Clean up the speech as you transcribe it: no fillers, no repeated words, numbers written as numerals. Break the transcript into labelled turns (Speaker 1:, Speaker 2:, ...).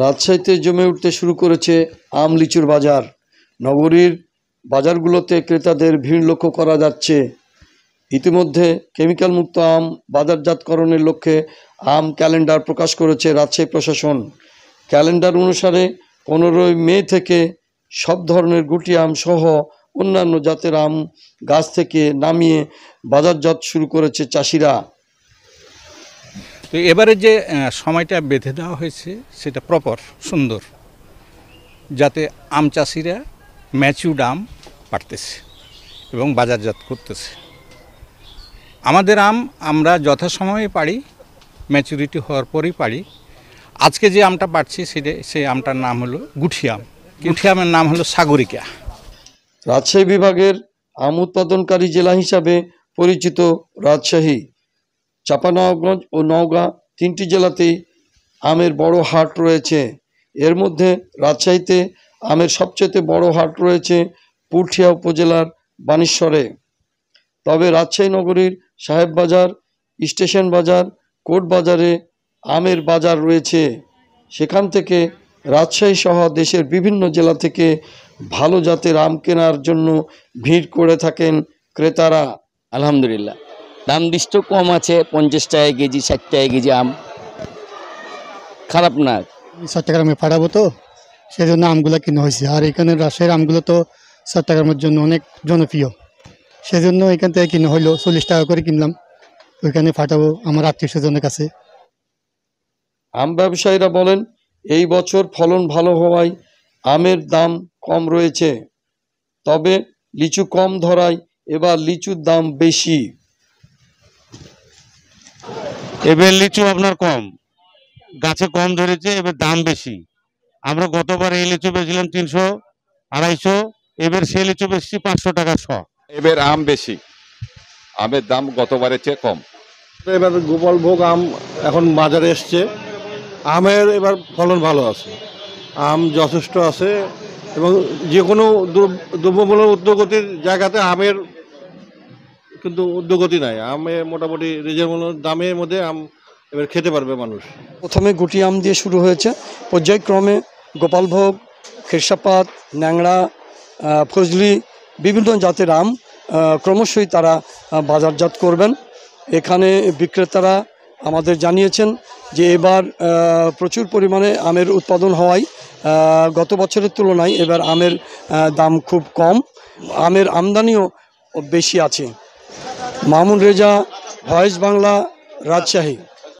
Speaker 1: রাজশাহীতে জমে উঠতে শুরু করেছে আম লিচুর বাজার। নগরীর বাজারগুলোতে ক্রেতাদের ভিড় লক্ষ্য করা যাচ্ছে। ইতিমধ্যে কেমিক্যাল মুক্ত আম বাজারজাতকরণের লক্ষ্যে আম ক্যালেন্ডার প্রকাশ করেছে রাজশাহী প্রশাসন। ক্যালেন্ডার অনুসারে 15ই মে থেকে সব ধরনের গুটি আম সহ অন্যান্য জাতের আম গাছ থেকে নামিয়ে বাজারজাত শুরু করেছে চাষিরা।
Speaker 2: তো এবারে যে সময়টা বেঁধে দেওয়া হয়েছে সেটা প্রপার সুন্দর, যাতে আম চাষিরা ম্যাচিউরড আম পাড়তেছে এবং বাজারজাত করতেছে। আমাদের আম আমরা যথাসময়ে পাড়ি, ম্যাচুরিটি হওয়ার পরেই পাড়ি। আজকে যে আমটা পাড়ছি সেই আমটার নাম হলো গুঠি আম। গুঠি আমের নাম হলো সাগরিকা।
Speaker 1: রাজশাহী বিভাগের আম উৎপাদনকারী জেলা হিসাবে পরিচিত রাজশাহী, চাঁপাইনবাবগঞ্জ ও নওগাঁ তিনটি জেলাতেই আমের বড় হাট রয়েছে। এর মধ্যে রাজশাহীতে আমের সবচেয়ে বড় হাট রয়েছে পুঠিয়া উপজেলার বানেশ্বরে। তবে রাজশাহী নগরীর সাহেববাজার, স্টেশন বাজার, কোর্ট বাজারে আমের বাজার রয়েছে। সেখান থেকে রাজশাহী সহ দেশের বিভিন্ন জেলা থেকে ভালো জাতের আম কেনার জন্য ভিড় করে থাকেন ক্রেতারা।
Speaker 3: আলহামদুলিল্লাহ, দাম দৃষ্ট কম আছে, 50 টাকা কেজি, 60 টাকা কেজি আম, খারাপ না।
Speaker 4: 60 টাকার আমি পাঠাবো, তো সেই জন্য আমগুলো কিনা হয়েছে। আর এখানে রাজশাহীর আমগুলো তো 60 টাকার জন্য অনেক জনপ্রিয়, সেই জন্য এখান থেকে কিনা হইলো। 40 টাকা করে কিনলাম, ওইখানে পাঠাবো আমার আত্মীয় স্বজনের কাছে।
Speaker 1: আম ব্যবসায়ীরা বলেন, এই বছর ফলন ভালো হওয়ায় আমের দাম কম রয়েছে। তবে লিচু কম ধরায় এবার লিচুর দাম বেশি।
Speaker 5: এবার লিচু আপনার কম, গাছে কম ধরেছে, এবার দাম বেশি। আমরা গতবার এই লিচু বেচলাম 300, 250, এবার সেই লিচু বেশি 500 টাকা শ।
Speaker 6: এবার আম বেশি, আমের দাম গতবারের চেয়ে কম।
Speaker 7: এবার গোপালভোগ আম এখন বাজারে এসছে। আমের এবার ফলন ভালো আছে, আম যথেষ্ট আছে এবং যে কোনো দ্রব্যমূল্যের ঊর্ধ্বগতির জায়গাতে আমের কিন্তু ঊর্ধ্বগতি নাই। আমে মোটামুটি রিজনেবল দামের মধ্যে আম এবার খেতে পারবে মানুষ।
Speaker 1: প্রথমে গুটি আম দিয়ে শুরু হয়েছে, পর্যায়ক্রমে গোপালভোগ, খেরসাপাত, ন্যাংড়া, ফজলি বিভিন্ন জাতের আম ক্রমশই তারা বাজারজাত করবেন। এখানে বিক্রেতারা আমাদের জানিয়েছেন যে এবার প্রচুর পরিমাণে আমের উৎপাদন হওয়ায় গত বছরের তুলনায় এবার আমের দাম খুব কম, আমের আমদানিও বেশি আছে। মামুন রেজা, ভয়েস বাংলা, রাজশাহী।